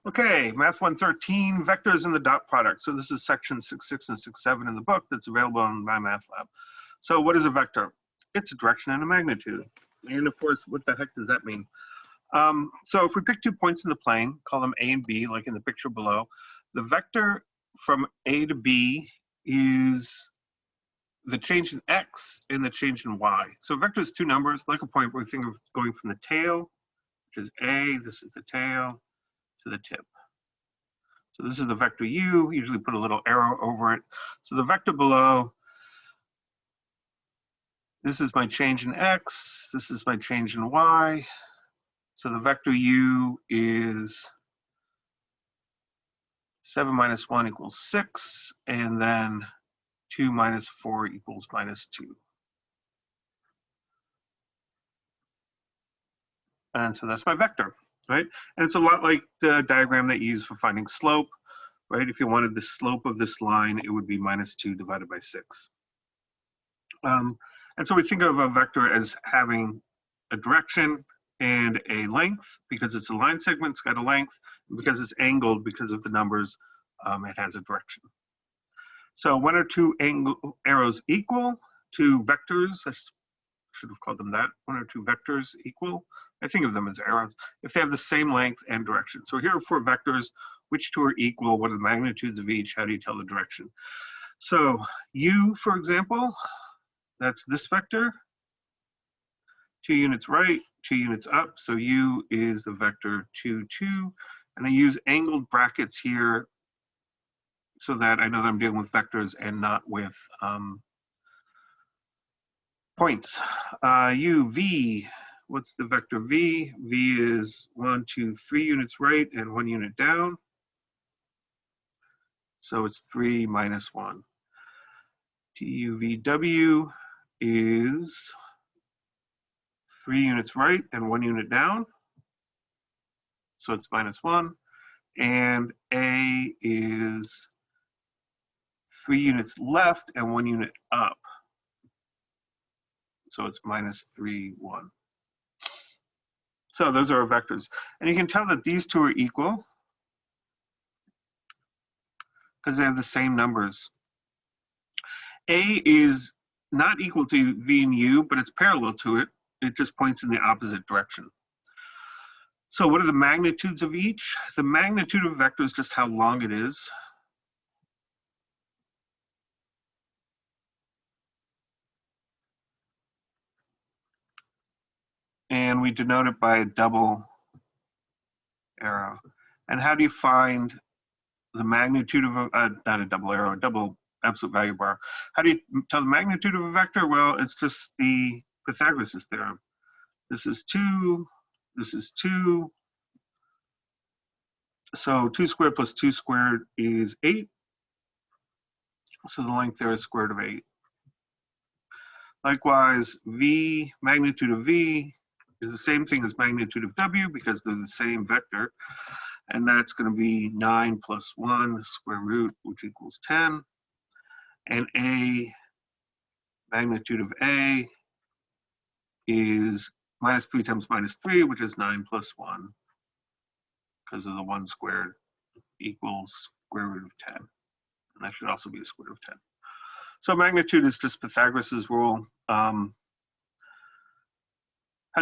Okay, Math 113, vectors and the dot product. So this is section 6.6 and 6.7 in the book that's available on my math lab. So what is a vector? It's a direction and a magnitude. And of course, what the heck does that mean? So if we pick 2 points in the plane, call them A and B, like in the picture below, the vector from A to B is the change in X and the change in Y. So a vector is 2 numbers, like a point where we think of going from the tail, which is A, this is the tail, to the tip. So this is the vector U, usually put a little arrow over it. So the vector below, this is my change in X, this is my change in Y. So the vector U is 7 minus 1 equals 6, and then 2 minus 4 equals minus 2. And so that's my vector, right? And it's a lot like the diagram that you use for finding slope, right? If you wanted the slope of this line, it would be minus 2 divided by 6. And so we think of a vector as having a direction and a length. Because it's a line segment, it's got a length. And because it's angled, because of the numbers, it has a direction. So when are 2 arrows equal? 2 vectors, I should have called them that. When are 2 vectors equal? I think of them as arrows. If they have the same length and direction. So here are 4 vectors. Which 2 are equal? What are the magnitudes of each? How do you tell the direction? So U, for example, that's this vector. 2 units right, 2 units up. So U is the vector 2, 2. And I use angled brackets here so that I know that I'm dealing with vectors and not with points. U, V, what's the vector V? V is 1, 2, 3 units right and 1 unit down. So it's 3 minus 1. TUVW is 3 units right and 1 unit down. So it's minus 1. And A is 3 units left and 1 unit up. So it's minus 3, 1. So those are our vectors. And you can tell that these 2 are equal because they have the same numbers. A is not equal to V and U, but it's parallel to it. It just points in the opposite direction. So what are the magnitudes of each? The magnitude of a vector is just how long it is. And we denote it by a double arrow. And how do you find the magnitude of a, not a double arrow, a double absolute value bar? How do you tell the magnitude of a vector? Well, it's just the Pythagoras' theorem. This is 2, this is 2. So 2 squared plus 2 squared is 8. So the length there is square root of 8. Likewise, V, magnitude of V is the same thing as magnitude of W because they're the same vector. And that's going to be 9 plus 1 square root, which equals 10. And A, magnitude of A is minus 3 times minus 3, which is 9 plus 1, because of the 1 squared equals square root of 10. And that should also be the square root of 10. So magnitude is just Pythagoras' rule. How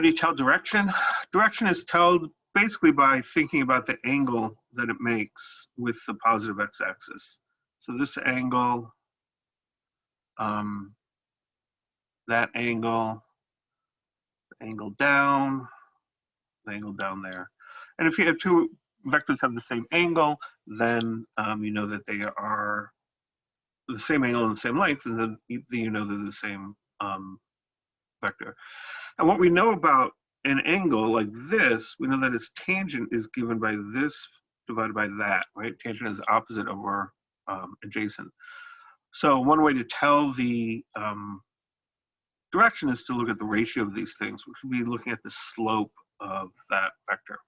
do you tell direction? Direction is told basically by thinking about the angle that it makes with the positive x-axis. So this angle, that angle, the angle down, the angle down there. And if you have 2 vectors have the same angle, then you know that they are the same angle and the same length, and then you know they're the same vector. And what we know about an angle like this, we know that its tangent is given by this divided by that, right? Tangent is opposite over adjacent. So one way to tell the direction is to look at the ratio of these things, which would be looking at the slope of that vector.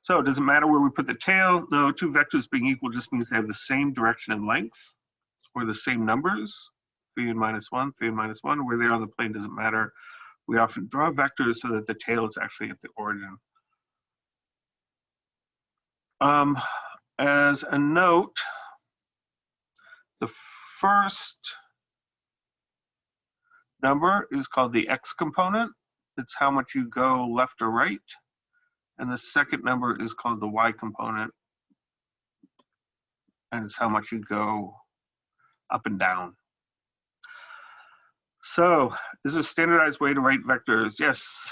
So does it matter where we put the tail? No, 2 vectors being equal just means they have the same direction and length, or the same numbers, 3 and minus 1, 3 and minus 1. Where they are on the plane doesn't matter. We often draw vectors so that the tail is actually at the origin. As a note, the first number is called the x component. It's how much you go left or right. And the second number is called the y component. And it's how much you go up and down. So this is a standardized way to write vectors. Yes,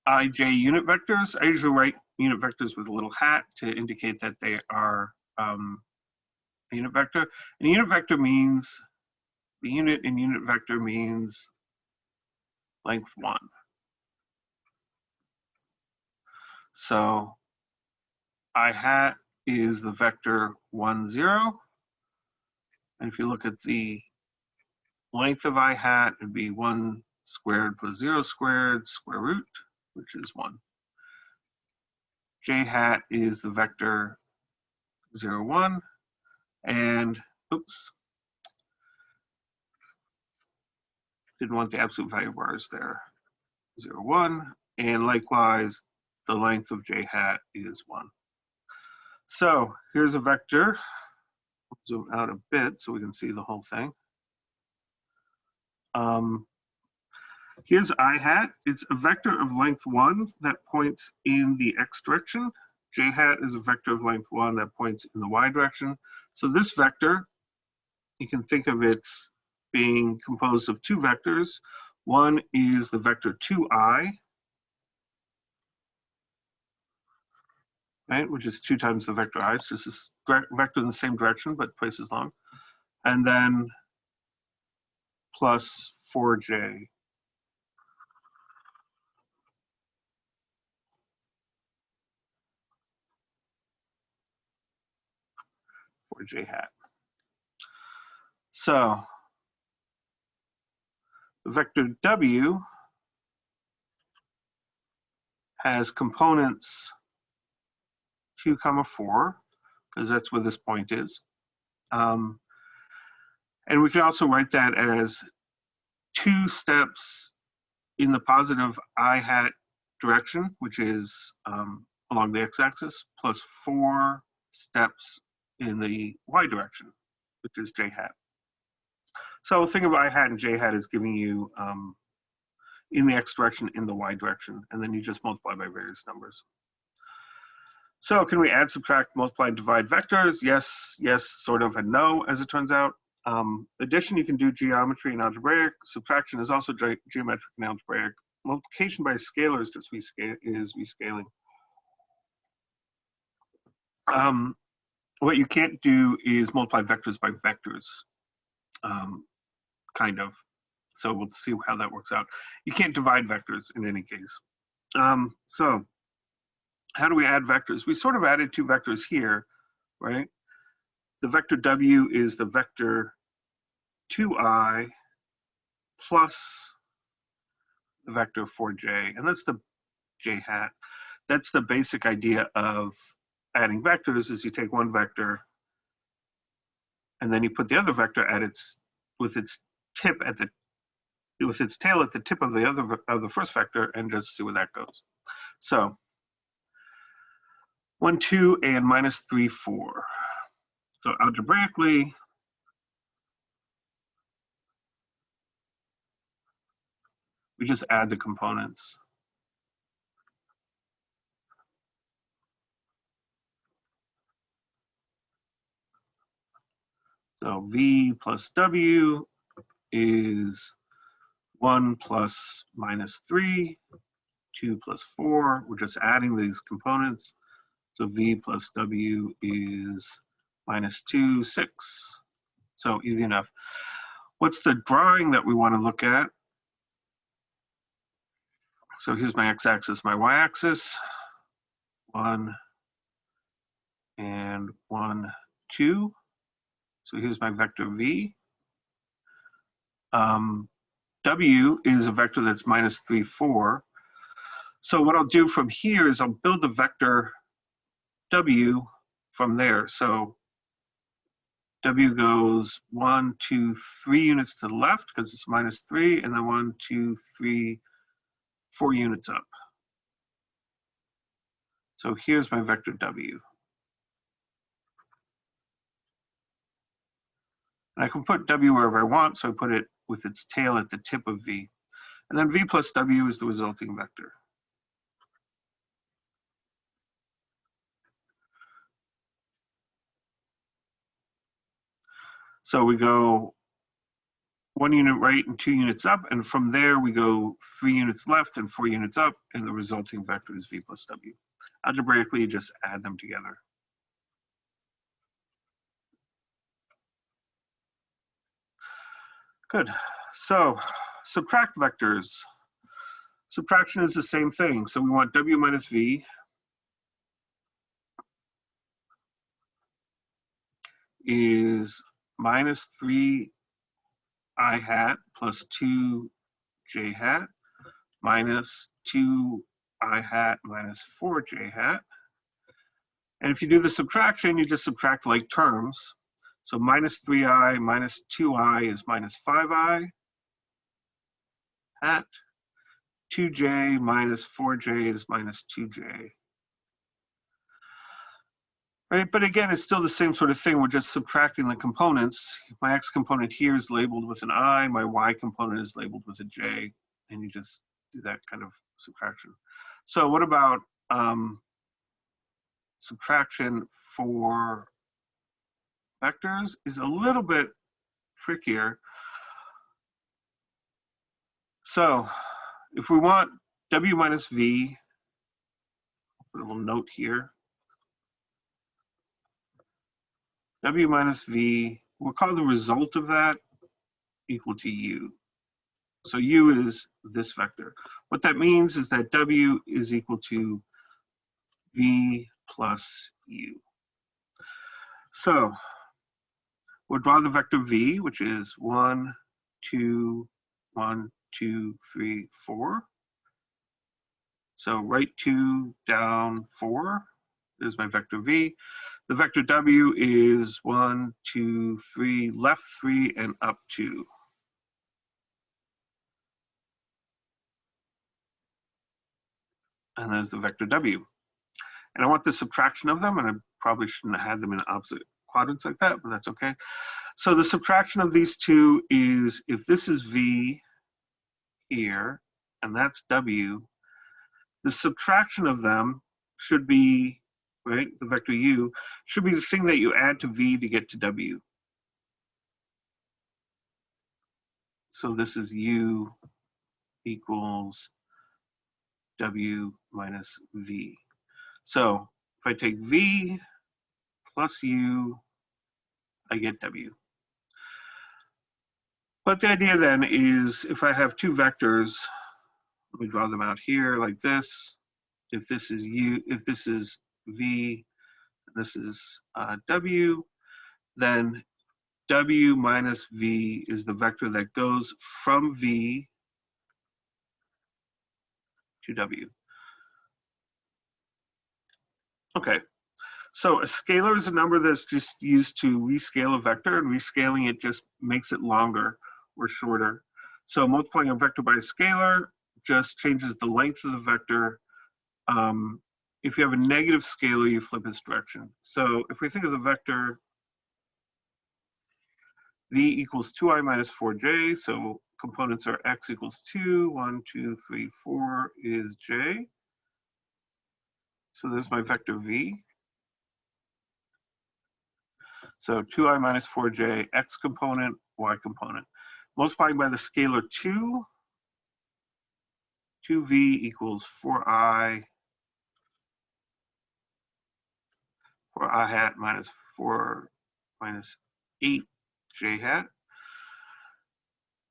ij unit vectors. I usually write unit vectors with a little hat to indicate that they are a unit vector. And a unit vector means, the unit in unit vector means length 1. So I hat is the vector 1, 0. And if you look at the length of I hat, it'd be 1 squared plus 0 squared square root, which is 1. J hat is the vector 0, 1. And, oops, didn't want the absolute value bars there, 0, 1. And likewise, the length of J hat is 1. So here's a vector. Zoom out a bit so we can see the whole thing. Here's I hat. It's a vector of length 1 that points in the x direction. J hat is a vector of length 1 that points in the y direction. So this vector, you can think of it being composed of 2 vectors. One is the vector 2i, right, which is 2 times the vector I. So this is vector in the same direction, but twice as long. And then plus 4j. For j hat. So the vector w has components 2, 4, because that's where this point is. And we can also write that as 2 steps in the positive I hat direction, which is along the x-axis, plus 4 steps in the y direction, which is j hat. So think of I hat and j hat as giving you in the x direction, in the y direction, and then you just multiply by various numbers. So can we add, subtract, multiply, divide vectors? Yes, yes, sort of, and no, as it turns out. Addition, you can do geometry and algebraic. Subtraction is also geometric and algebraic. Multiplication by scalar is just rescaling. What you can't do is multiply vectors by vectors, kind of. So we'll see how that works out. You can't divide vectors in any case. So how do we add vectors? We sort of added 2 vectors here, right? The vector w is the vector 2i plus the vector 4j, and that's the j hat. That's the basic idea of adding vectors, is you take one vector and then you put the other vector at with its tail at the tip of the first vector, and just see where that goes. So 1, 2, and minus 3, 4. So algebraically, we just add the components. So v plus w is 1 plus minus 3, 2 plus 4. We're just adding these components. So v plus w is minus 2, 6. So easy enough. What's the drawing that we want to look at? So here's my x-axis, my y-axis. 1 and 1, 2. So here's my vector v. W is a vector that's minus 3, 4. So what I'll do from here is I'll build the vector w from there. So w goes 1, 2, 3 units to the left because it's minus 3, and then 1, 2, 3, 4 units up. So here's my vector w. And I can put W wherever I want, so I put it with its tail at the tip of V. And then V plus W is the resulting vector. So we go 1 unit right and 2 units up, and from there we go 3 units left and 4 units up, and the resulting vector is V plus W. Algebraically, you just add them together. Good. So subtract vectors. Subtraction is the same thing. So we want W minus V is minus 3I hat plus 2J hat minus 2I hat minus 4J hat. And if you do the subtraction, you just subtract like terms. So minus 3I minus 2I is minus 5I hat. 2J minus 4J is minus 2J. Right, but again, it's still the same sort of thing. We're just subtracting the components. My X component here is labeled with an I, my Y component is labeled with a J, and you just do that kind of subtraction. So what about subtraction for vectors is a little bit trickier. So if we want W minus V, put a little note here. W minus V, we'll call the result of that equal to U. So U is this vector. What that means is that W is equal to V plus U. So we'll draw the vector V, which is 1, 2, 1, 2, 3, 4. So right 2, down 4 is my vector V. The vector W is 1, 2, 3, left 3, and up 2. And there's the vector W. And I want the subtraction of them, and I probably shouldn't have had them in opposite quadrants like that, but that's okay. So the subtraction of these two is, if this is V here, and that's W, the subtraction of them should be, right, the vector U, should be the thing that you add to V to get to W. So this is U equals W minus V. So if I take V plus U, I get W. But the idea then is, if I have two vectors, let me draw them out here like this. If this is U, if this is V, this is W, then W minus V is the vector that goes from V to W. Okay, so a scalar is a number that's just used to rescale a vector, and rescaling it just makes it longer or shorter. So multiplying a vector by a scalar just changes the length of the vector. If you have a negative scalar, you flip its direction. So if we think of the vector V equals 2I minus 4J, so components are X equals 2, 1, 2, 3, 4 is J. So there's my vector V. So 2I minus 4J, X component, Y component. Multiplying by the scalar 2, 2V equals 4I hat minus 4 minus 8J hat.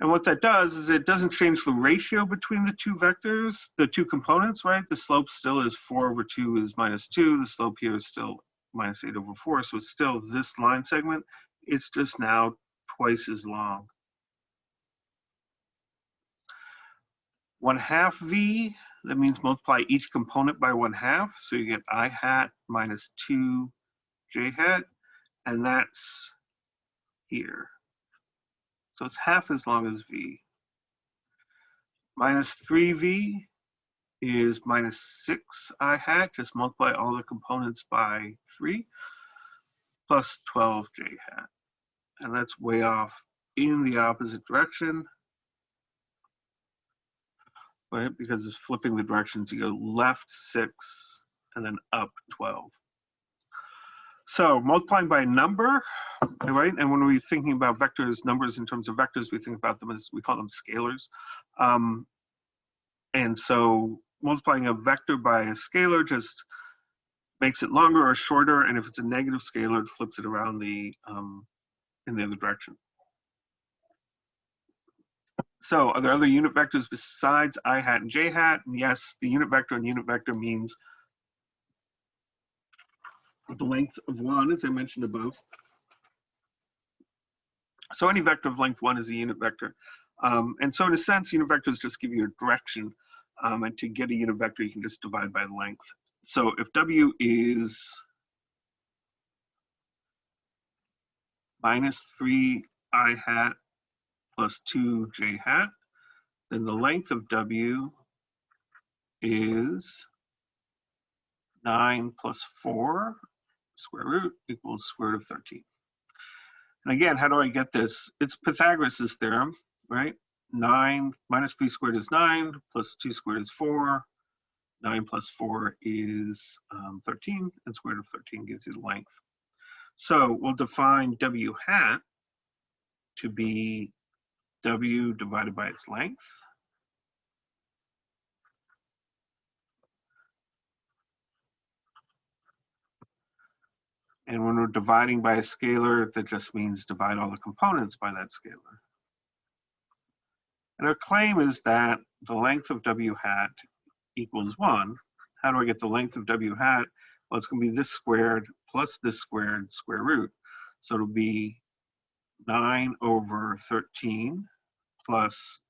And what that does is it doesn't change the ratio between the two vectors, the two components, right? The slope still is 4 over 2 is minus 2. The slope here is still minus 8 over 4. So it's still this line segment. It's just now twice as long. 1/2 V, that means multiply each component by 1/2. So you get I hat minus 2J hat, and that's here. So it's half as long as V. Minus 3V is minus 6I hat, just multiply all the components by 3, plus 12J hat. and that's way off in the opposite direction, right? Because it's flipping the directions. You go left 6 and then up 12. So multiplying by a number, right? And when we're thinking about vectors, numbers in terms of vectors, we think about them as, we call them scalars. And so multiplying a vector by a scalar just makes it longer or shorter. And if it's a negative scalar, it flips it around the in the other direction. So are there other unit vectors besides I hat and j hat? And yes, the unit vector and unit vector means the length of 1, as I mentioned above. So any vector of length 1 is a unit vector. And so in a sense, unit vectors just give you a direction. And to get a unit vector, you can just divide by length. So if W is minus 3 I hat plus 2 j hat, then the length of W is 9 plus 4 square root equals square root of 13. And again, how do I get this? It's Pythagoras' theorem, right? 9 minus 3 squared is 9, plus 2 squared is 4. 9 plus 4 is 13, and square root of 13 gives you the length. So we'll define W hat to be W divided by its length. And when we're dividing by a scalar, that just means divide all the components by that scalar. And our claim is that the length of W hat equals 1. How do I get the length of W hat? Well, it's going to be this squared plus this squared square root. So it'll be 9 over 13 plus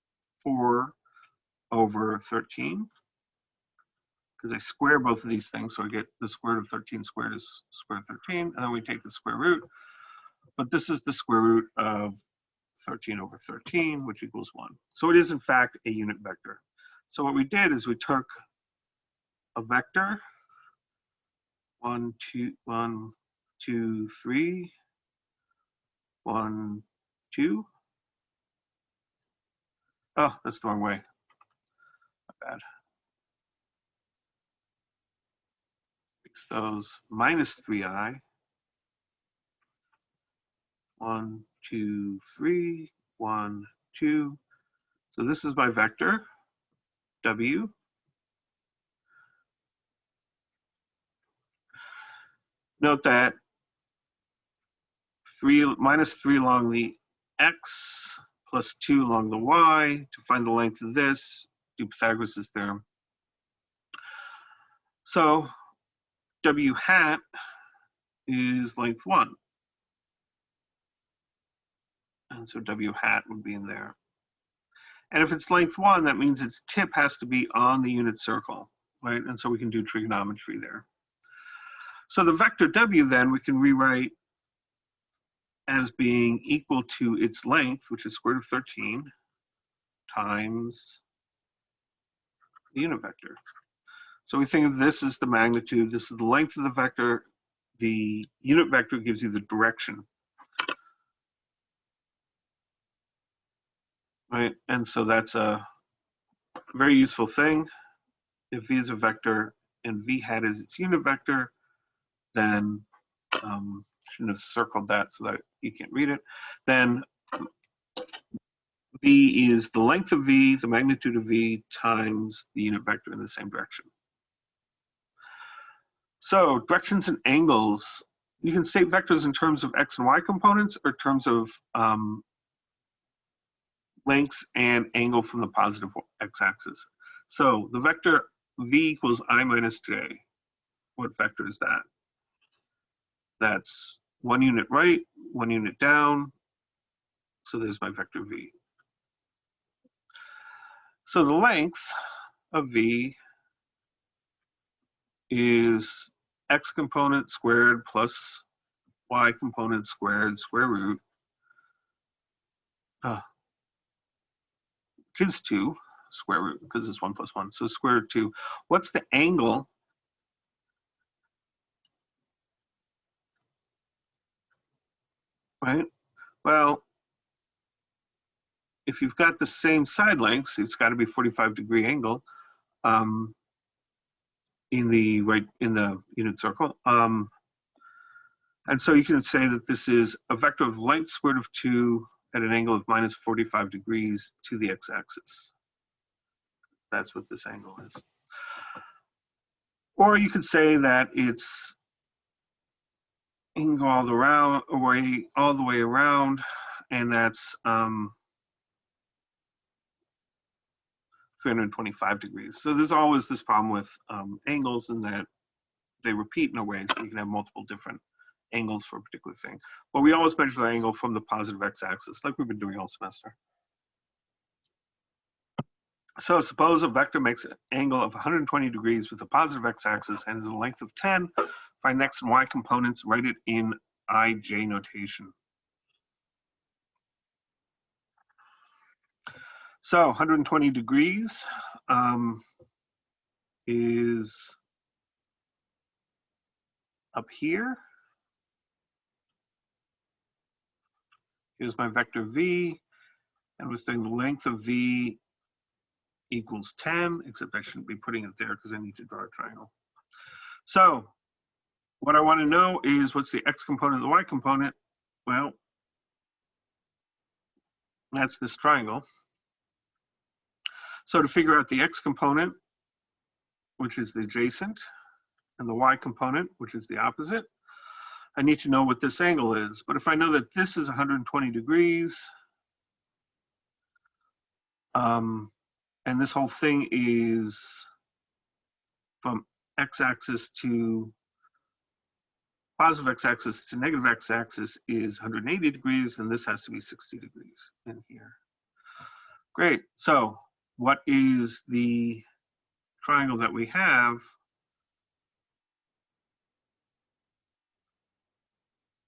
4 over 13. Because I square both of these things, so I get the square root of 13 squared is square root of 13, and then we take the square root. But this is the square root of 13 over 13, which equals 1. So it is, in fact, a unit vector. So what we did is we took a vector, 1, 2, 1, 2, 3, 1, 2. Oh, that's the wrong way. Not bad. Fix those. Minus 3i. 1, 2, 3, 1, 2. So this is my vector, W. Note that minus 3 along the x plus 2 along the y. To find the length of this, do Pythagoras' theorem. So W hat is length 1. And so W hat would be in there. And if it's length 1, that means its tip has to be on the unit circle, right? And so we can do trigonometry there. So the vector W then we can rewrite as being equal to its length, which is square root of 13, times the unit vector. So we think of this as the magnitude. This is the length of the vector. The unit vector gives you the direction. Right? And so that's a very useful thing. If V is a vector and V hat is its unit vector, then shouldn't have circled that so that you can't read it. Then V is the length of V, the magnitude of V, times the unit vector in the same direction. So directions and angles, you can state vectors in terms of x and y components or terms of lengths and angle from the positive x-axis. So the vector V equals I minus j. What vector is that? That's 1 unit right, 1 unit down. So there's my vector V. So the length of V is x component squared plus y component squared square root, which is 2 square root because it's 1 plus 1. So square root 2. What's the angle? Right? Well, if you've got the same side lengths, it's got to be 45-degree angle in the unit circle. And so you can say that this is a vector of length square root of 2 at an angle of minus 45 degrees to the x-axis. That's what this angle is. Or you could say that it's angle all the way around, and that's 325 degrees. So there's always this problem with angles in that they repeat in a way, so you can have multiple different angles for a particular thing. But we always measure the angle from the positive x-axis, like we've been doing all semester. So suppose a vector makes an angle of 120 degrees with a positive x-axis and is a length of 10. Find x and y components, write it in ij notation. So 120 degrees is up here. Here's my vector v, and we're saying the length of v equals 10, except I shouldn't be putting it there because I need to draw a triangle. So what I want to know is what's the x component and the y component? Well, that's this triangle. So to figure out the x component, which is the adjacent, and the y component, which is the opposite, I need to know what this angle is. But if I know that this is 120 degrees, and this whole thing is from x-axis to positive x-axis to negative x-axis is 180 degrees, and this has to be 60 degrees in here. Great. So what is the triangle that we have?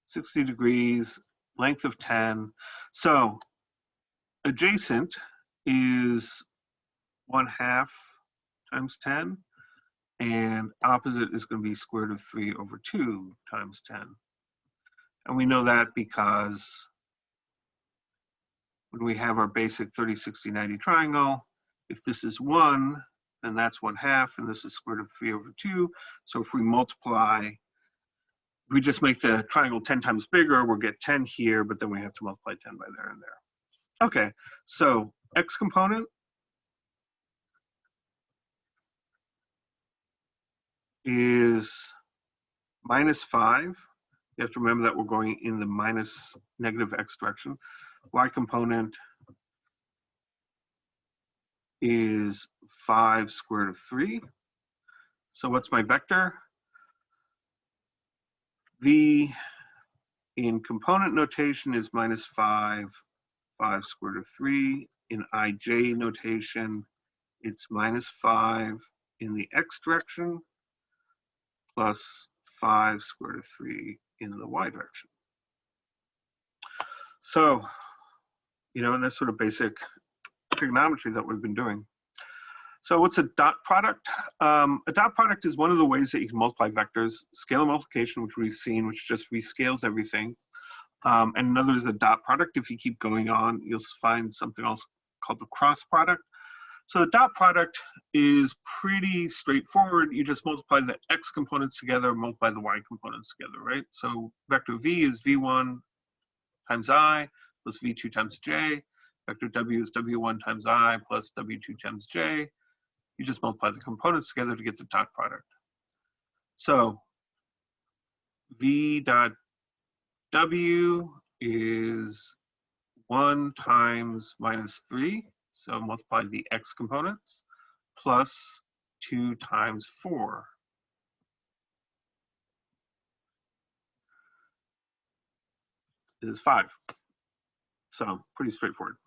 60 degrees, length of 10. So adjacent is 1/2 times 10, and opposite is going to be square root of 3 over 2 times 10. And we know that because when we have our basic 30, 60, 90 triangle, if this is 1, then that's 1/2, and this is square root of 3 over 2. So if we multiply, we just make the triangle 10 times bigger, we'll get 10 here, but then we have to multiply 10 by there and there. Okay, so x component is -5. You have to remember that we're going in the minus negative x direction. Y component is 5 square root of 3. So what's my vector? V in component notation is -5, 5 square root of 3. In ij notation, it's -5 in the x direction plus 5 square root of 3 in the y direction. So, and that's sort of basic trigonometry that we've been doing. So what's a dot product? A dot product is one of the ways that you can multiply vectors. Scalar multiplication, which we've seen, which just rescales everything. And another is a dot product. If you keep going on, you'll find something else called the cross product. So the dot product is pretty straightforward. You just multiply the x components together, multiply the y components together, right? So vector v is v1 times I plus v2 times j. Vector w is w1 times I plus w2 times j. You just multiply the components together to get the dot product. So v dot w is 1 times -3. So multiply the x components plus 2 times 4. Is 5. So pretty straightforward.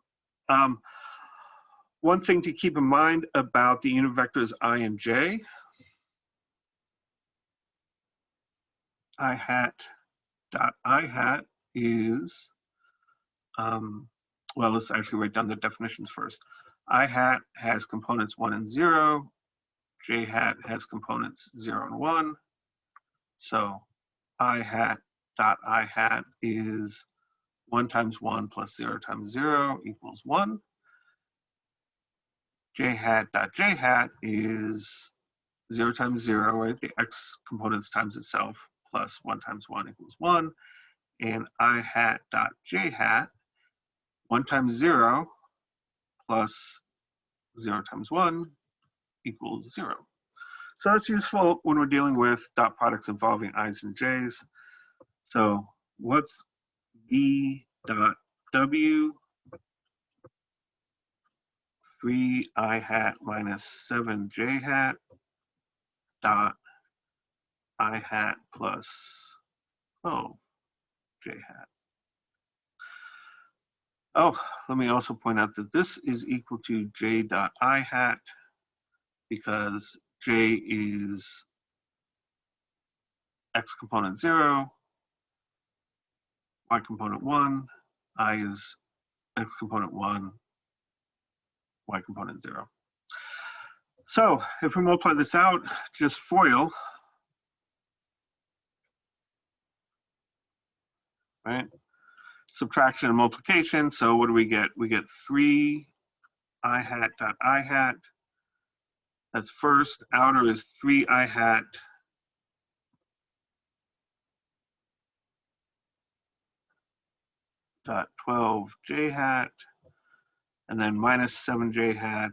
One thing to keep in mind about the unit vectors I and j, I hat dot I hat is, well, let's actually write down the definitions first. I hat has components 1 and 0. J hat has components 0 and 1. So I hat dot I hat is 1 times 1 plus 0 times 0 equals 1. J hat dot j hat is 0 times 0, right? The x components times itself, plus 1 times 1 equals 1. And I hat dot j hat, 1 times 0 plus 0 times 1 equals 0. So that's useful when we're dealing with dot products involving i's and j's. So what's v dot w 3i hat minus 7j hat dot I hat plus 12j hat. Oh, let me also point out that this is equal to j dot I hat because j is x component 0, y component 1, I is x component 1, y component 0. So if we multiply this out, just FOIL, right? Subtraction and multiplication. So what do we get? We get 3 I hat dot I hat. That's first. Outer is 3 I hat dot 12 j hat, and then minus 7 j hat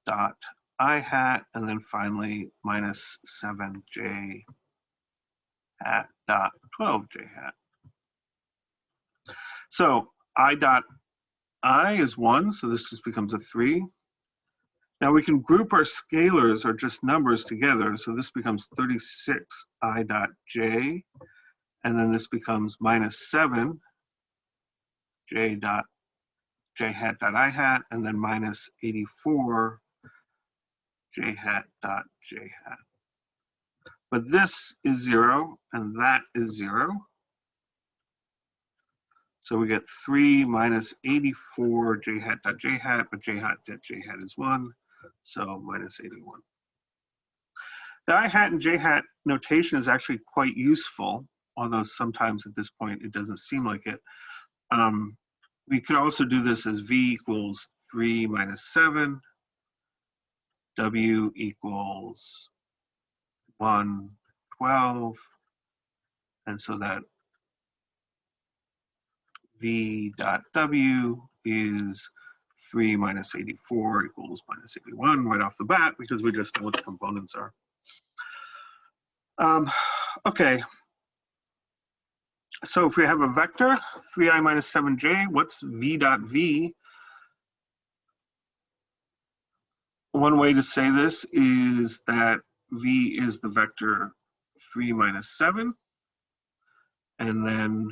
dot I hat, and then finally minus 7 j hat dot 12 j hat. So I dot I is 1, so this just becomes a 3. Now we can group our scalars or just numbers together, so this becomes 36 I dot j, and then this becomes minus 7 j dot j hat dot I hat, and then minus 84 j hat dot j hat. But this is 0, and that is 0. So we get 3 minus 84 j hat dot j hat, but j hat dot j hat is 1, so minus 81. The I hat and j hat notation is actually quite useful, although sometimes at this point it doesn't seem like it. We could also do this as v equals 3 minus 7, w equals 1, 12, and so that v dot w is 3 minus 84 equals minus 81 right off the bat, because we just know what the components are. Okay, so if we have a vector, 3i minus 7j, what's v dot v? One way to say this is that v is the vector 3 minus 7, and then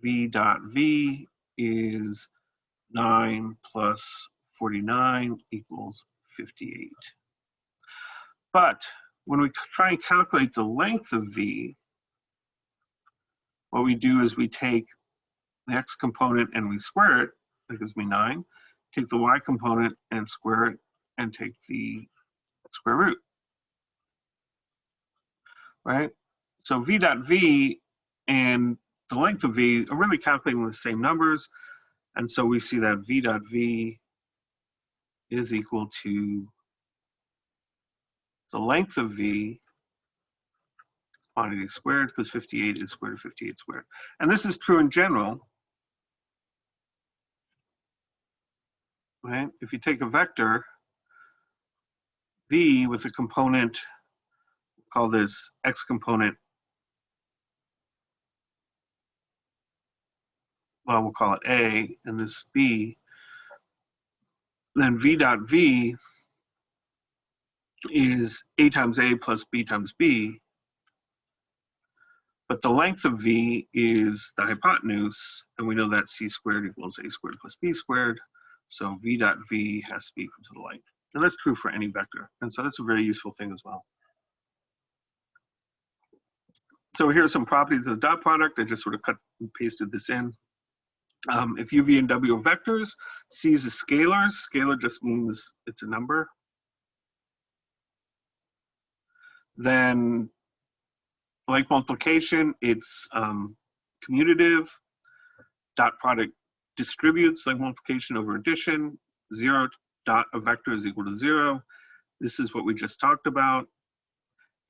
v dot v is 9 plus 49 equals 58. But when we try and calculate the length of v, what we do is we take the x component and we square it, that gives me 9, take the y component and square it, and take the square root, right? So v dot v and the length of v are really calculating the same numbers, and so we see that v dot v is equal to the length of v quantity squared, because 58 is square root of 58 squared. And this is true in general, right? If you take a vector, v with a component, call this x component, well, we'll call it a, and this b, then v dot v is a times a plus b times b, but the length of v is the hypotenuse, and we know that c squared equals a squared plus b squared, so v dot v has to be equal to the length. And that's true for any vector, and so that's a very useful thing as well. So here are some properties of the dot product. I just sort of cut and pasted this in. If u, v, and w are vectors, c is a scalar. Scalar just means it's a number. Then Like multiplication, it's commutative. Dot product distributes like multiplication over addition. 0 dot a vector is equal to 0. This is what we just talked about.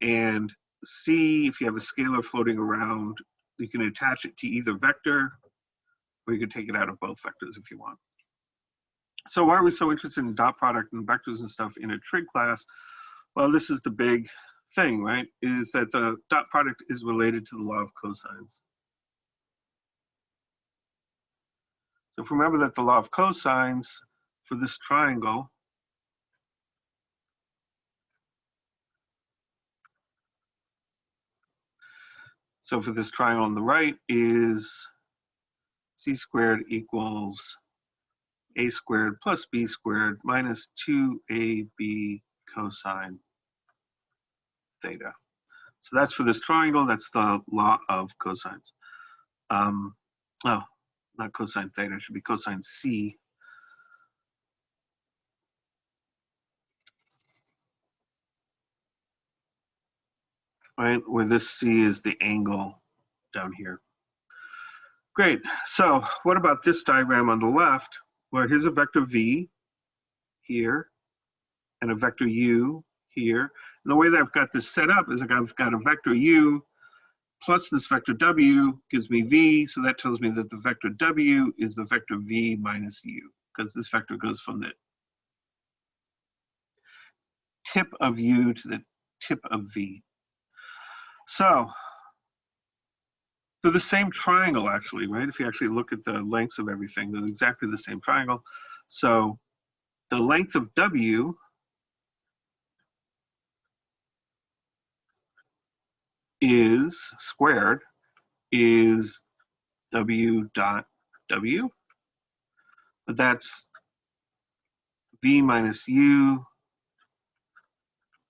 And C, if you have a scalar floating around, you can attach it to either vector, or you can take it out of both vectors if you want. So why are we so interested in dot product and vectors and stuff in a trig class? Well, this is the big thing, right? Is that the dot product is related to the law of cosines. So if we remember that the law of cosines for this triangle on the right is c squared equals a squared plus b squared minus 2ab cosine theta. So that's for this triangle. That's the law of cosines. Oh, not cosine theta. It should be cosine c. Right, where this c is the angle down here. Great. So what about this diagram on the left? Well, here's a vector v here and a vector u here. And the way that I've got this set up is like I've got a vector u plus this vector w gives me v. So that tells me that the vector w is the vector v minus u, because this vector goes from the tip of u to the tip of v. So they're the same triangle, actually, right? If you actually look at the lengths of everything, they're exactly the same triangle. So the length of w is squared is w dot w, but that's v minus u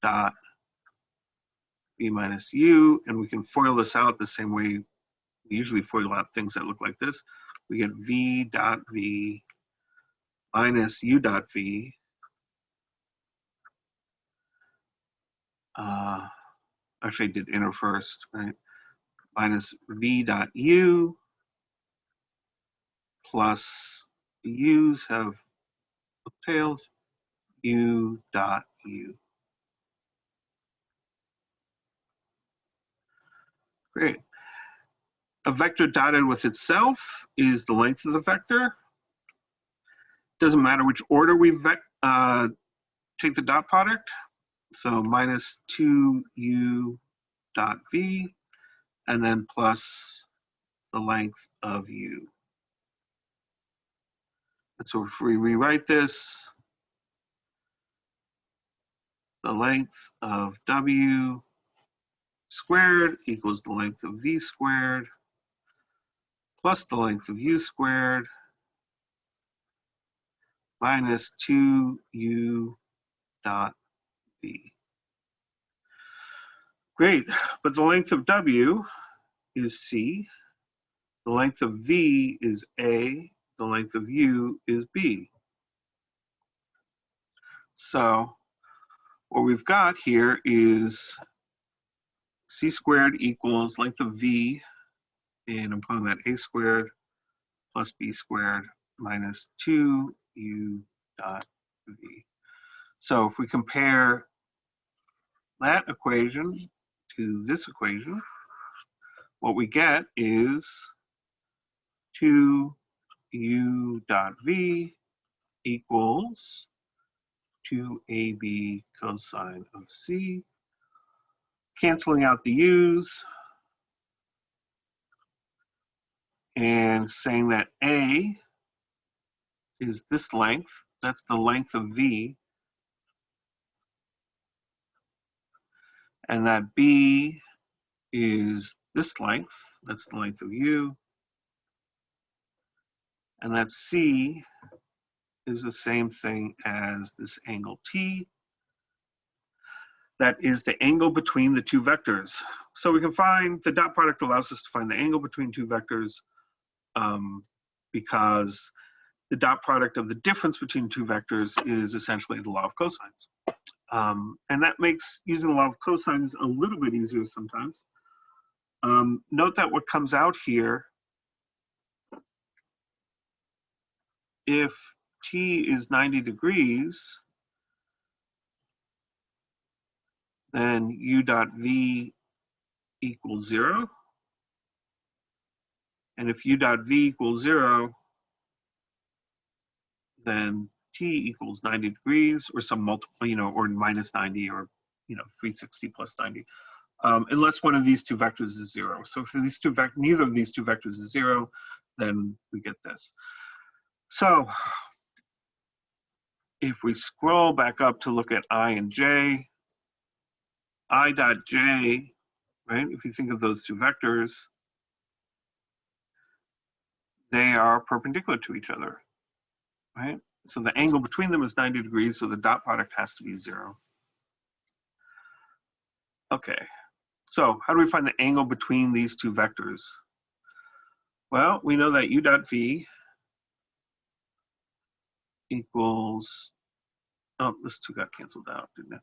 dot v minus u, and we can FOIL this out the same way we usually FOIL out things that look like this. We get v dot v minus u dot v actually I did inner first, right? Minus v dot u plus u's have tails, u dot u. Great. A vector dotted with itself is the length of the vector. Doesn't matter which order we take the dot product. So minus 2u dot v, and then plus the length of u. And so if we rewrite this, the length of w squared equals the length of v squared plus the length of u squared minus 2u dot v. Great, but the length of w is c, the length of v is a, the length of u is b. So what we've got here is c squared equals length of v, and I'm calling that a squared plus b squared minus 2u dot v. So if we compare that equation to this equation, what we get is 2u dot v equals 2ab cosine of c. Canceling out the u's and saying that a is this length, that's the length of v, and that b is this length, that's the length of u, and that c is the same thing as this angle t. That is the angle between the two vectors. So we can find, the dot product allows us to find the angle between two vectors because the dot product of the difference between two vectors is essentially the law of cosines. And that makes using the law of cosines a little bit easier sometimes. Note that what comes out here, if t is 90 degrees, then u dot v equals 0. And if u dot v equals 0, then t equals 90 degrees, or some multiple, or minus 90, or 360 plus 90, unless one of these two vectors is 0. So if these two neither of these two vectors is 0, then we get this. So if we scroll back up to look at I and j, I dot j, right? If you think of those two vectors, they are perpendicular to each other, right? So the angle between them is 90 degrees, so the dot product has to be 0. Okay, so how do we find the angle between these two vectors? Well, we know that u dot v equals, oh, this 2 got canceled out, didn't it?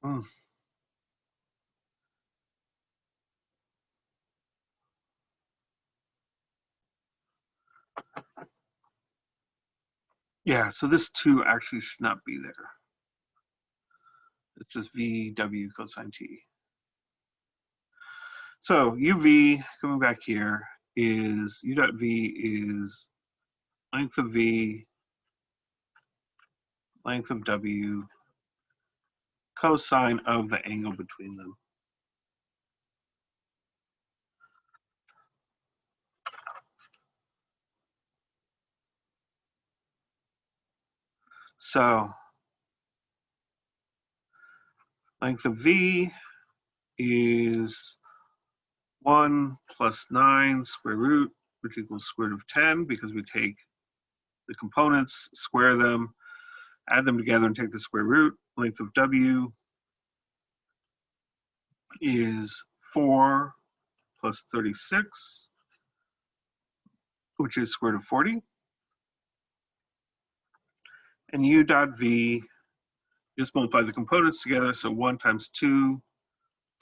Hmm. Yeah, so this 2 actually should not be there. It's just VW cosine t. So uv, coming back here, is u dot v is length of v, length of w, cosine of the angle between them. So length of v is 1 plus 9 square root, which equals square root of 10, because we take the components, square them, add them together, and take the square root. Length of w is 4 plus 36, which is square root of 40. And u dot v, just multiply the components together, so 1 times 2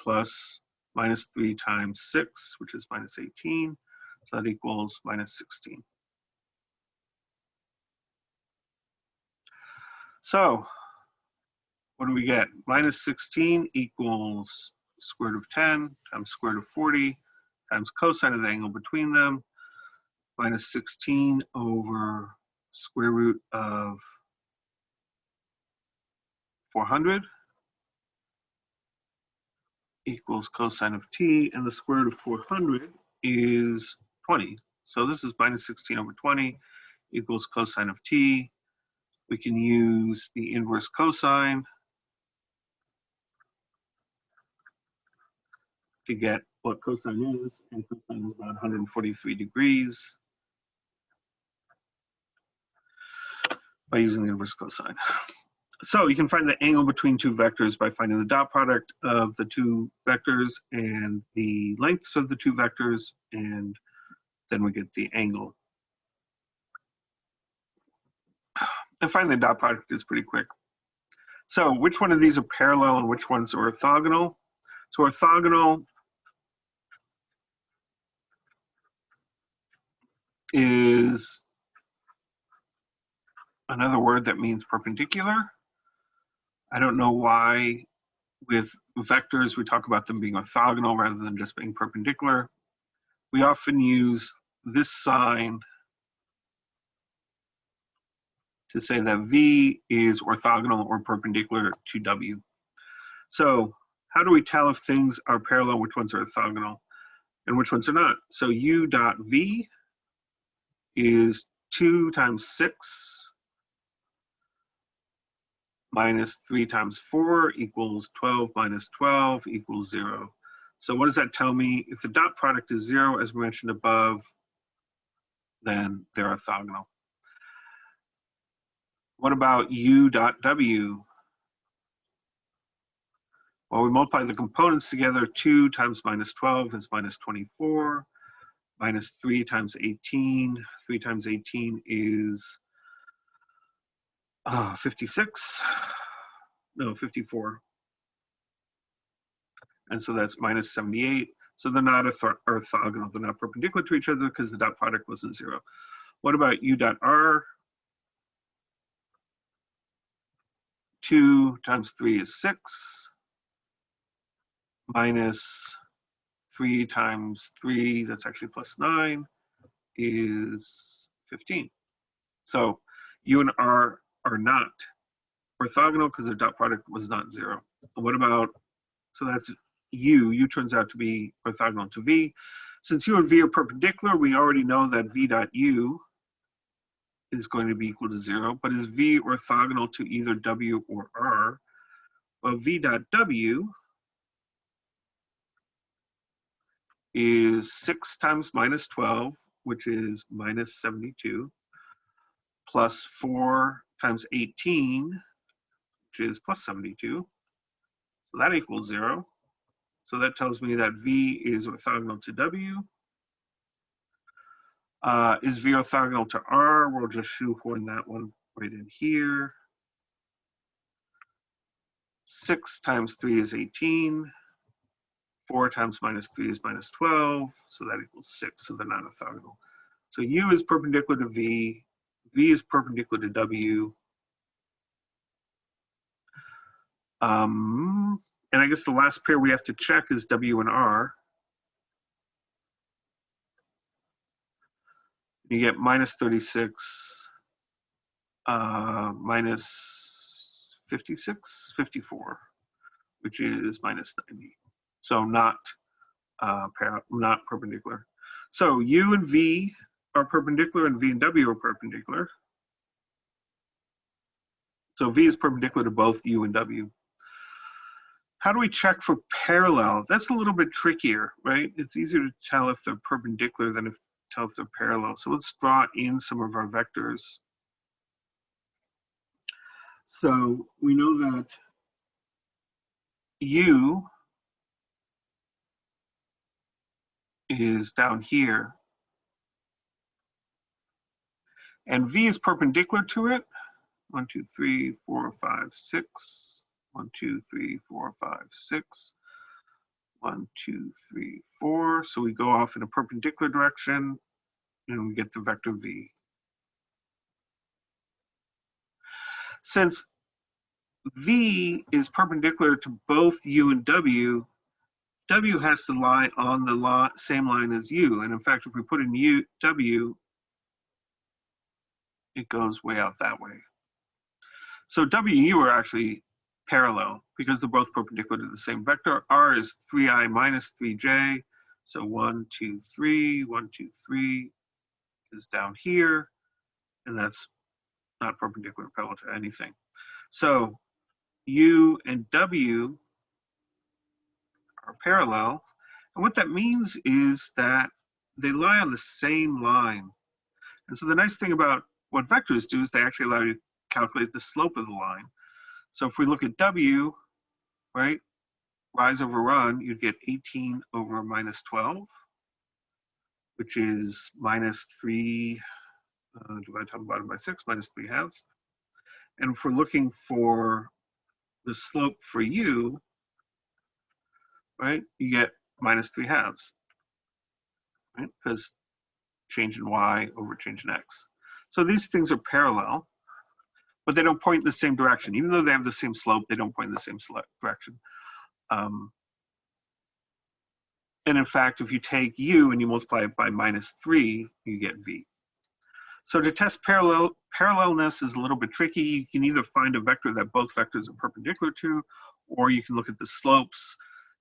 plus minus 3 times 6, which is minus 18. So that equals minus 16. So what do we get? Minus 16 equals square root of 10 times square root of 40 times cosine of the angle between them, minus 16 over square root of 400 equals cosine of t, and the square root of 400 is 20. So this is minus 16 over 20 equals cosine of t. We can use the inverse cosine to get what cosine is, and cosine is about 143 degrees by using the inverse cosine. So you can find the angle between two vectors by finding the dot product of the two vectors and the lengths of the two vectors, and then we get the angle. And finding the dot product is pretty quick. So which one of these are parallel and which ones are orthogonal? So orthogonal is another word that means perpendicular. I don't know why with vectors we talk about them being orthogonal rather than just being perpendicular. We often use this sign to say that V is orthogonal or perpendicular to W. So how do we tell if things are parallel, which ones are orthogonal, and which ones are not? So U dot V is 2 times 6 minus 3 times 4 equals 12 minus 12 equals 0. So what does that tell me? If the dot product is 0, as we mentioned above, then they're orthogonal. What about U dot W? Well, we multiply the components together. 2 times minus 12 is minus 24. Minus 3 times 18. 3 times 18 is 56, no, 54. And so that's minus 78. So they're not orthogonal. They're not perpendicular to each other because the dot product wasn't 0. What about u dot r? 2 times 3 is 6. Minus 3 times 3, that's actually plus 9, is 15. So u and r are not orthogonal because their dot product was not 0. What about, so that's u turns out to be orthogonal to v. Since u and v are perpendicular, we already know that v dot u is going to be equal to 0, but is v orthogonal to either w or r? Well, v dot w is 6 times minus 12, which is minus 72, plus 4 times 18, which is plus 72. So that equals 0. So that tells me that v is orthogonal to w. Is v orthogonal to r? We'll just shoehorn that one right in here. 6 times 3 is 18. 4 times minus 3 is minus 12. So that equals 6. So they're not orthogonal. So u is perpendicular to v. V is perpendicular to w. And I guess the last pair we have to check is w and r. You get minus 36, minus 56, 54, which is minus 90. So not perpendicular. So u and v are perpendicular and v and w are perpendicular. So v is perpendicular to both u and w. How do we check for parallel? That's a little bit trickier, right? It's easier to tell if they're perpendicular than to tell if they're parallel. So let's draw in some of our vectors. So we know that u is down here, and v is perpendicular to it. 1, 2, 3, 4, 5, 6. 1, 2, 3, 4, 5, 6. 1, 2, 3, 4. So we go off in a perpendicular direction, and we get the vector v. Since v is perpendicular to both u and w, w has to lie on the same line as u. And in fact, if we put in w, it goes way out that way. So w and u are actually parallel because they're both perpendicular to the same vector. R is 3i minus 3j. So 1, 2, 3, 1, 2, 3 is down here. And that's not perpendicular parallel to anything. So u and w are parallel. And what that means is that they lie on the same line. And so the nice thing about what vectors do is they actually allow you to calculate the slope of the line. So if we look at w, right, rise over run, you'd get 18 over minus 12, which is minus 3 divided by 6, minus 3 halves. And if we're looking for the slope for u, right, you get minus 3 halves, right, because change in y over change in x. So these things are parallel, but they don't point in the same direction. Even though they have the same slope, they don't point in the same direction. And in fact, if you take u and you multiply it by minus 3, you get v. So to test parallelness is a little bit tricky. You can either find a vector that both vectors are perpendicular to, or you can look at the slopes.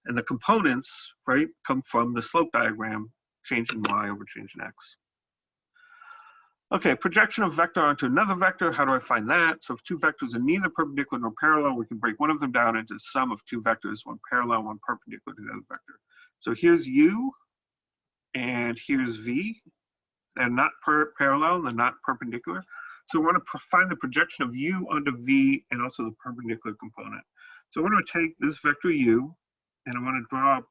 And the components, right, come from the slope diagram, change in y over change in x. Okay, projection of vector onto another vector. How do I find that? So if two vectors are neither perpendicular nor parallel, we can break one of them down into sum of two vectors, one parallel, one perpendicular to the other vector. So here's u, and here's v. They're not parallel, they're not perpendicular. So we want to find the projection of u onto v and also the perpendicular component. So I want to take this vector u, and I want to draw a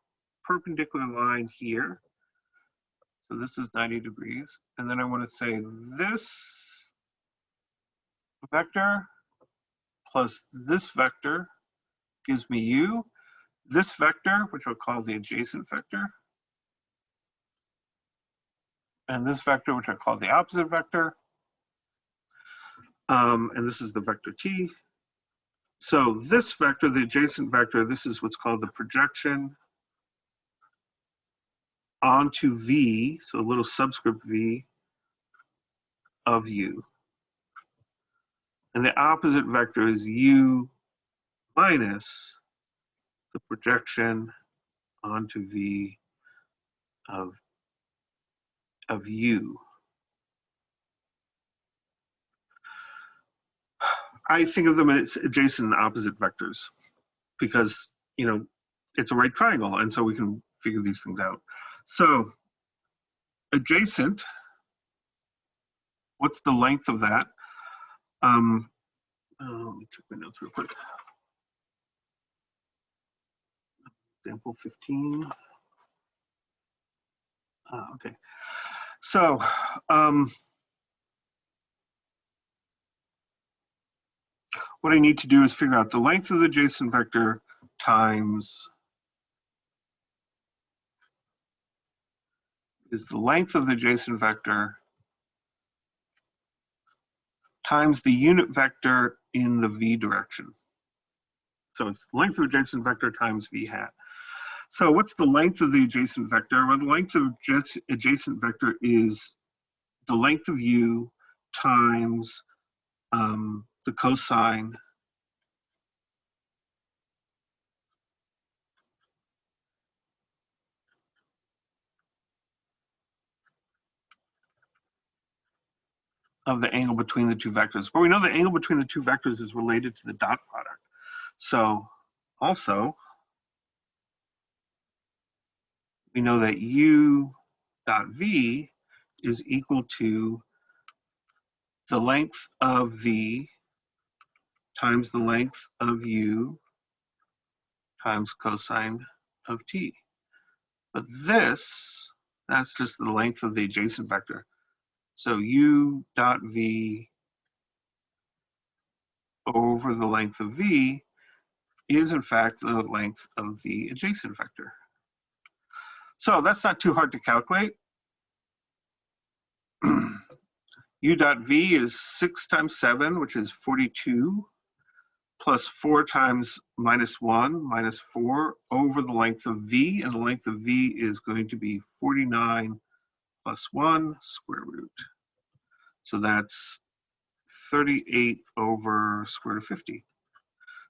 perpendicular line here. So this is 90 degrees. And then I want to say this vector plus this vector gives me u. This vector, which I'll call the adjacent vector, and this vector, which I call the opposite vector, and this is the vector t. So this vector, the adjacent vector, this is what's called the projection onto v, so a little subscript v of u. And the opposite vector is u minus the projection onto v of u. I think of them as adjacent and opposite vectors because, you know, it's a right triangle, and so we can figure these things out. So adjacent, what's the length of that? Let me check my notes real quick. Example 15. Okay. So what I need to do is figure out the length of the adjacent vector times the length of the adjacent vector times the unit vector in the v direction. So it's length of adjacent vector times v hat. So what's the length of the adjacent vector? Well, the length of adjacent vector is the length of u times the cosine of the angle between the two vectors. But we know the angle between the two vectors is related to the dot product. So also, we know that u dot v is equal to the length of v times the length of u times cosine of t. But this, that's just the length of the adjacent vector. So u dot v over the length of v is in fact the length of the adjacent vector. So that's not too hard to calculate. U dot v is 6 times 7, which is 42, plus 4 times minus 1, minus 4, over the length of v, and the length of v is going to be 49 plus 1 square root. So that's 38 over square root of 50.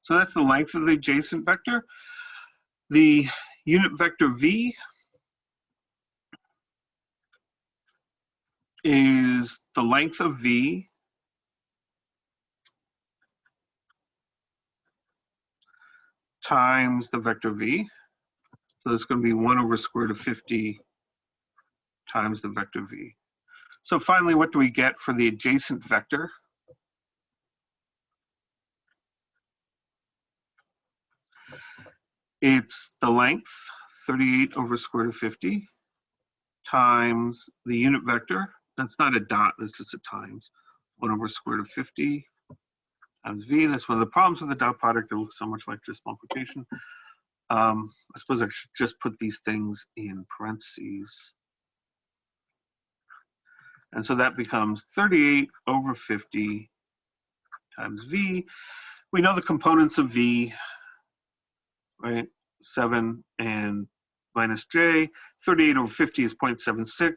So that's the length of the adjacent vector. The unit vector v is the length of v times the vector v. So that's going to be 1 over square root of 50 times the vector v. So finally, what do we get for the adjacent vector? It's the length, 38 over square root of 50, times the unit vector. That's not a dot, that's just a times. 1 over square root of 50 times v. That's one of the problems with the dot product. It looks so much like just multiplication. I suppose I should just put these things in parentheses. And so that becomes 38 over 50 times v. We know the components of v, right? 7 and minus j. 38 over 50 is 0.76.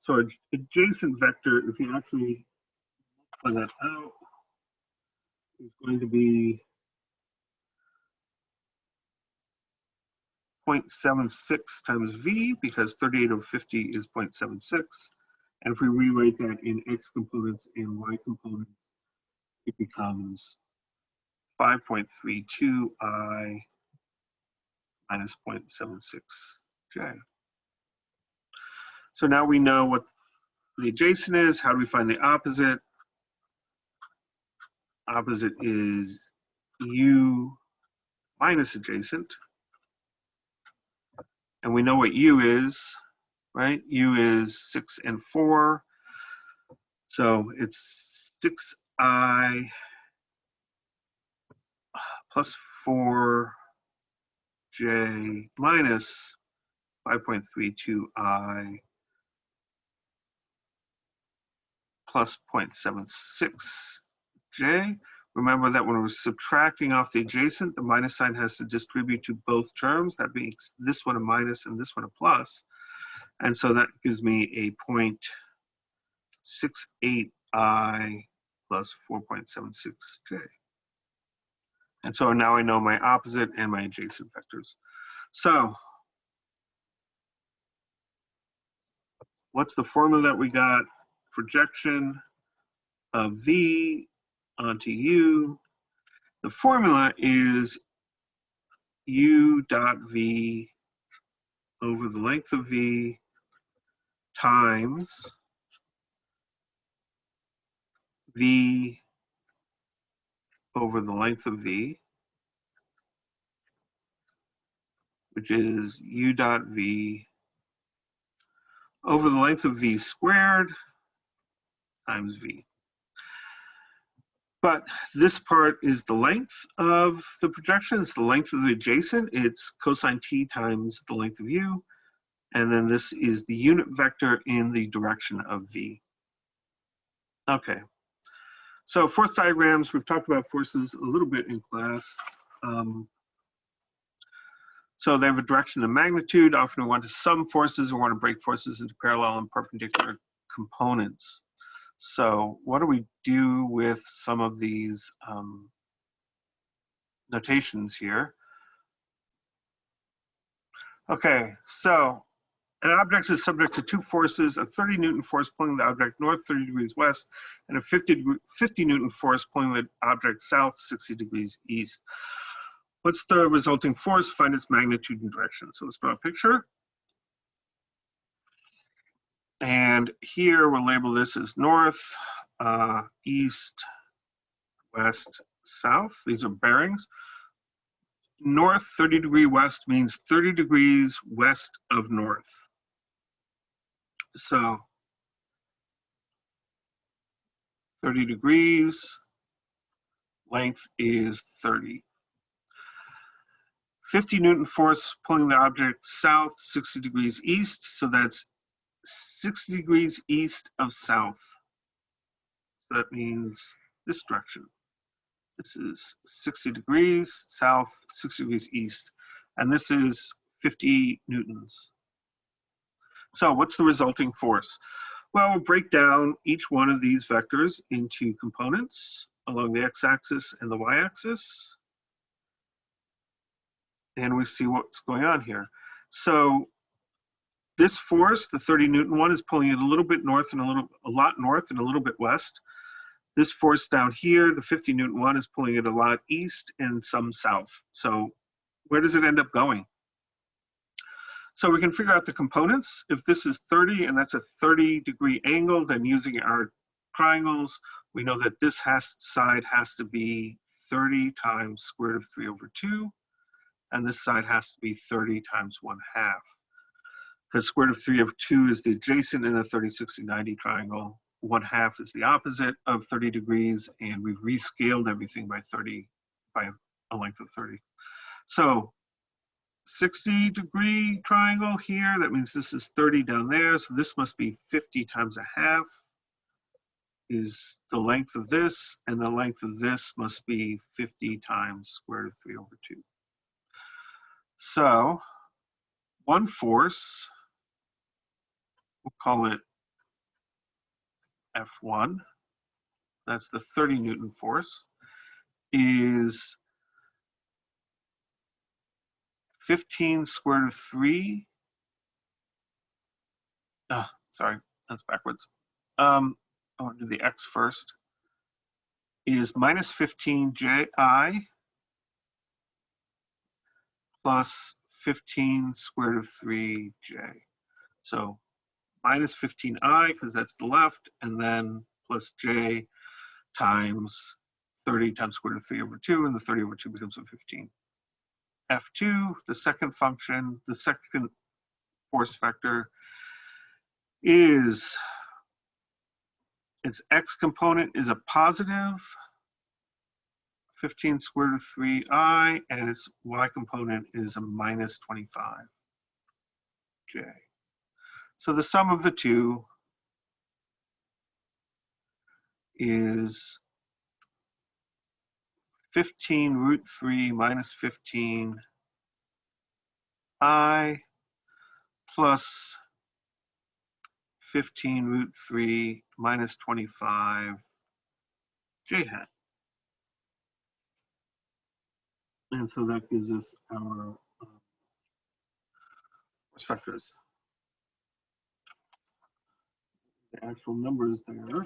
So adjacent vector, if you actually play that out, is going to be 0.76 times v, because 38 over 50 is 0.76. And if we rewrite that in x components and y components, it becomes 5.32 I minus 0.76j. So now we know what the adjacent is. How do we find the opposite? Opposite is u minus adjacent. And we know what u is, right? U is 6 and 4. So it's 6i plus 4j minus 5.32i plus 0.76j. Remember that when we're subtracting off the adjacent, the minus sign has to distribute to both terms. That makes this one a minus and this one a plus. And so that gives me a 0.68i plus 4.76j. And so now I know my opposite and my adjacent vectors. So what's the formula that we got? Projection of V onto U. The formula is U dot V over the length of V times V over the length of V, which is U dot V over the length of V squared times V. But this part is the length of the projection. It's the length of the adjacent. It's cosine t times the length of U. And then this is the unit vector in the direction of V. Okay. So force diagrams, we've talked about forces a little bit in class. So they have a direction and magnitude. Often we want to sum forces or want to break forces into parallel and perpendicular components. So what do we do with some of these notations here? Okay, so an object is subject to two forces, a 30 Newton force pulling the object north 30 degrees west, and a 50 Newton force pulling the object south 60 degrees east. What's the resulting force? Find its magnitude and direction. So let's draw a picture. And here we'll label this as north, east, west, south. These are bearings. North 30 degree west means 30 degrees west of north. So 30 degrees, length is 30. 50 Newton force pulling the object south 60 degrees east. So that's 60 degrees east of south. So that means this direction. This is 60 degrees south, 60 degrees east. And this is 50 newtons. So what's the resulting force? Well, we'll break down each one of these vectors into components along the x-axis and the y-axis. And we see what's going on here. So this force, the 30 Newton one, is pulling it a little bit north and a lot north and a little bit west. This force down here, the 50 Newton one, is pulling it a lot east and some south. So where does it end up going? So we can figure out the components. If this is 30 and that's a 30-degree angle, then using our triangles, we know that this side has to be 30 times square root of 3 over 2, and this side has to be 30 times 1/2. Because square root of 3 over 2 is the adjacent in a 30, 60, 90 triangle. 1/2 is the opposite of 30 degrees, and we've rescaled everything by a length of 30. So 60-degree triangle here, that means this is 30 down there, so this must be 50 times 1/2 is the length of this, and the length of this must be 50 times square root of 3 over 2. So one force, we'll call it F1, that's the 30 Newton force, is 15 square root of 3. Sorry, that's backwards. I'll do the x first. Is minus 15 ji plus 15 square root of 3j. So minus 15i, because that's the left, and then plus j times 30 times square root of 3 over 2, and the 30 over 2 becomes a 15. F2, the second function, the second force vector, is its x component is a positive 15 square root of 3i, and its y component is a minus 25j. So the sum of the two is 15 root 3 minus 15i plus 15 root 3 minus 25 j hat. And so that gives us our vectors. The actual numbers there.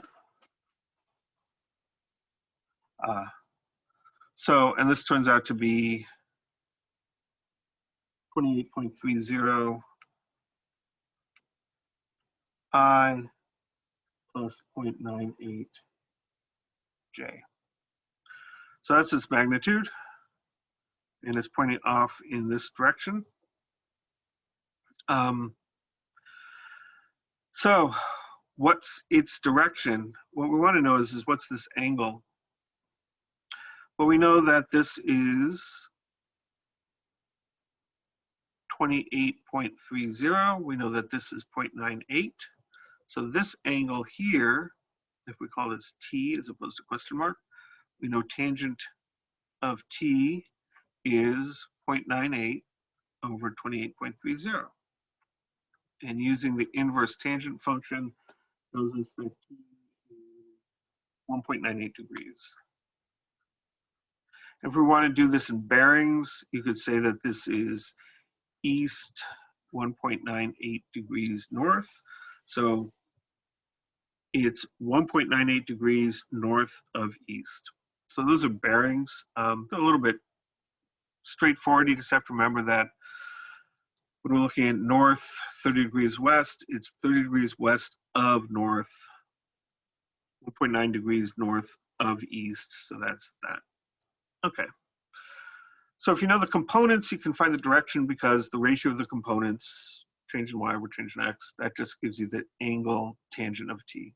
So, and this turns out to be 28.30 I plus 0.98 j. So that's its magnitude, and it's pointing off in this direction. So what's its direction? What we want to know is what's this angle? Well, we know that this is 28.30. We know that this is 0.98. So this angle here, if we call this t as opposed to question mark, we know tangent of t is 0.98 over 28.30. And using the inverse tangent function tells us that t is 1.98 degrees. If we want to do this in bearings, you could say that this is east 1.98 degrees north. So it's 1.98 degrees north of east. So those are bearings. They're a little bit straightforward. You just have to remember that when we're looking at north, 30 degrees west, it's 30 degrees west of north, 1.9 degrees north of east. So that's that. Okay. So if you know the components, you can find the direction because the ratio of the components, change in y over change in x, that just gives you the angle tangent of t.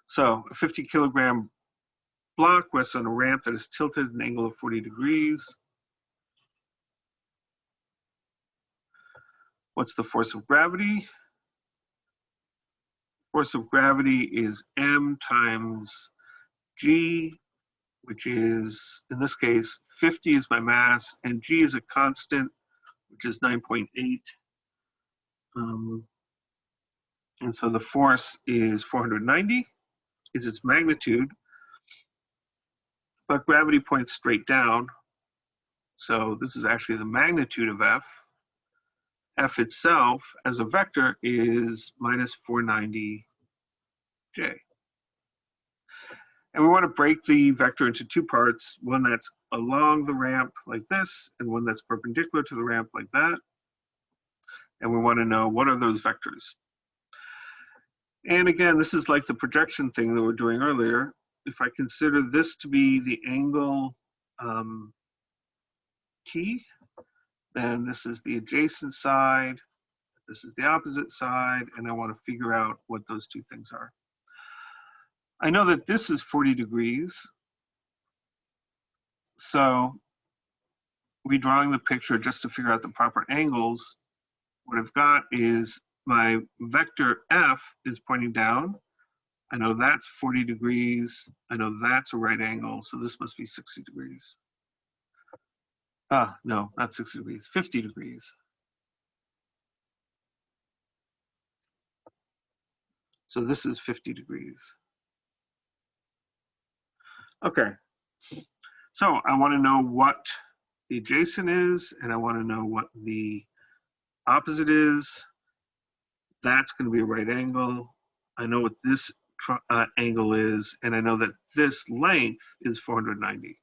So a 50 kilogram block rests on a ramp that is tilted at an angle of 40 degrees. What's the force of gravity? Force of gravity is m times g, which is, in this case, 50 is my mass, and g is a constant, which is 9.8. And so the force is 490, is its magnitude, but gravity points straight down. So this is actually the magnitude of F. F itself, as a vector, is minus 490j. And we want to break the vector into two parts, one that's along the ramp like this, and one that's perpendicular to the ramp like that. And we want to know what are those vectors. And again, this is like the projection thing that we were doing earlier. If I consider this to be the angle t, then this is the adjacent side, this is the opposite side, and I want to figure out what those two things are. I know that this is 40 degrees, so redrawing the picture just to figure out the proper angles, what I've got is my vector f is pointing down. I know that's 40 degrees. I know that's a right angle, so this must be 60 degrees. No, not 60 degrees, 50 degrees. So this is 50 degrees. Okay, so I want to know what the adjacent is, and I want to know what the opposite is. That's going to be a right angle. I know what this angle is, and I know that this length is 490.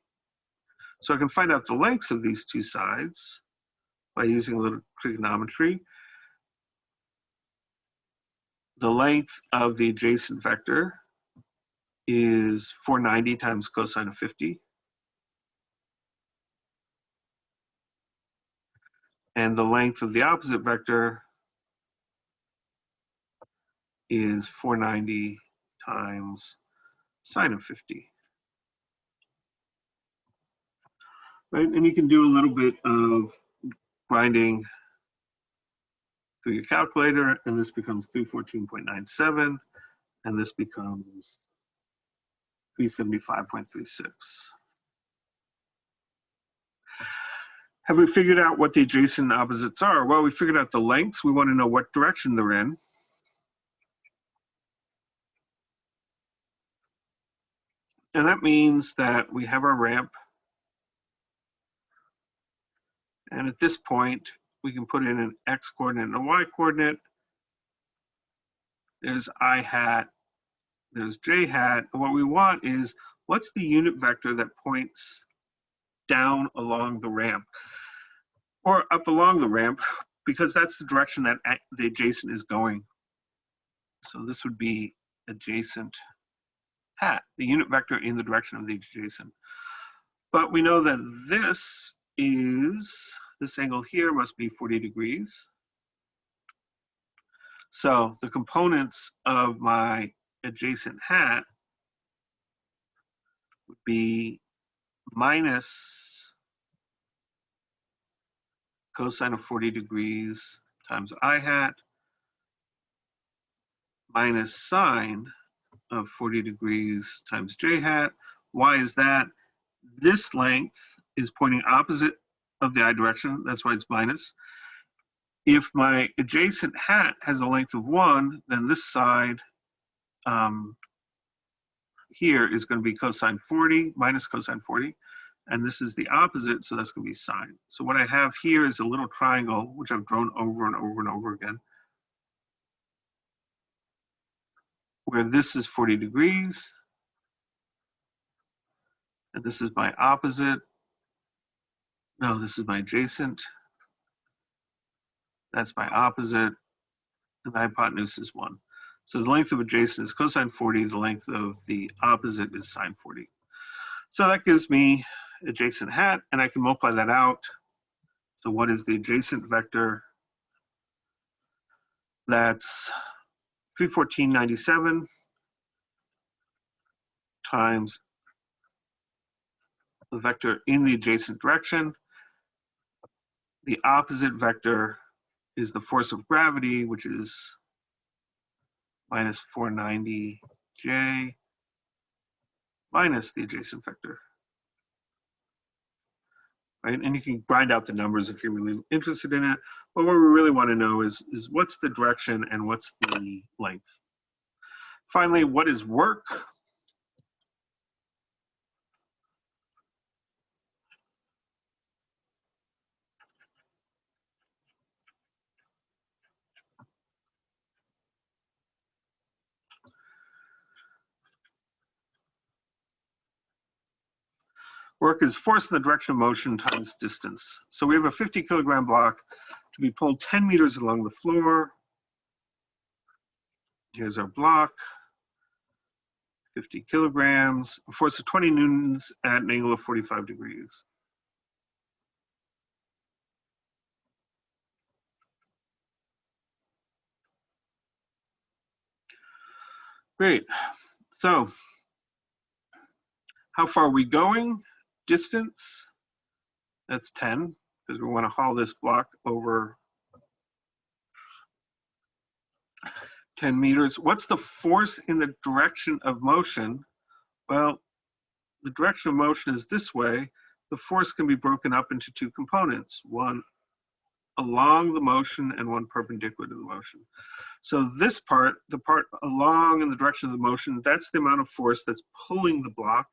So I can find out the lengths of these two sides by using a little trigonometry. The length of the adjacent vector is 490 times cosine of 50. And the length of the opposite vector is 490 times sine of 50. right? And you can do a little bit of grinding through your calculator, and this becomes 314.97, and this becomes 375.36. Have we figured out what the adjacent opposites are? Well, we figured out the lengths. We want to know what direction they're in. And that means that we have our ramp. And at this point, we can put in an x coordinate and a y coordinate. There's I hat, there's j hat. And what we want is, what's the unit vector that points down along the ramp or up along the ramp, because that's the direction that the adjacent is going. So this would be adjacent hat, the unit vector in the direction of the adjacent. But we know that this angle here must be 40 degrees. So the components of my adjacent hat would be minus cosine of 40 degrees times I hat minus sine of 40 degrees times j hat. Why is that? This length is pointing opposite of the I direction. That's why it's minus. If my adjacent hat has a length of 1, then this side here is going to be cosine 40 minus cosine 40. And this is the opposite, so that's going to be sine. So what I have here is a little triangle, which I've drawn over and over and over again, where this is 40 degrees, and this is my opposite. No, this is my adjacent. That's my opposite, and the hypotenuse is 1. So the length of adjacent is cosine 40, the length of the opposite is sine 40. So that gives me adjacent hat, and I can multiply that out. So what is the adjacent vector? That's 314.97 times the vector in the adjacent direction. The opposite vector is the force of gravity, which is minus 490j minus the adjacent vector. Right? And you can grind out the numbers if you're really interested in it. But what we really want to know is what's the direction and what's the length. Finally, what is work? Work is force in the direction of motion times distance. So we have a 50 kilogram block to be pulled 10 meters along the floor. Here's our block, 50 kilograms, a force of 20 newtons at an angle of 45 degrees. Great. So how far are we going? Distance, that's 10, because we want to haul this block over 10 meters. What's the force in the direction of motion? Well, the direction of motion is this way. The force can be broken up into two components, one along the motion and one perpendicular to the motion. So this part, the part along in the direction of the motion, that's the amount of force that's pulling the block.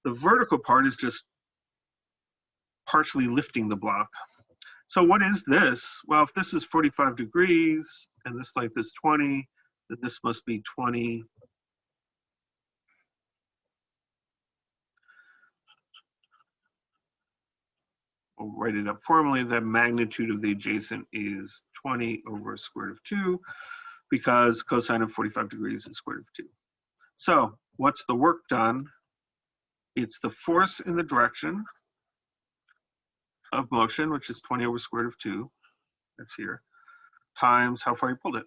The vertical part is just partially lifting the block. So what is this? Well, if this is 45 degrees and this length is 20, then this must be 20. We'll write it up formally. The magnitude of the adjacent is 20 over square root of 2, because cosine of 45 degrees is square root of 2. So what's the work done? It's the force in the direction of motion, which is 20 over square root of 2, that's here, times how far you pulled it.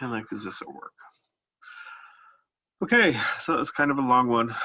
And that gives us our work. Okay, so it's kind of a long one.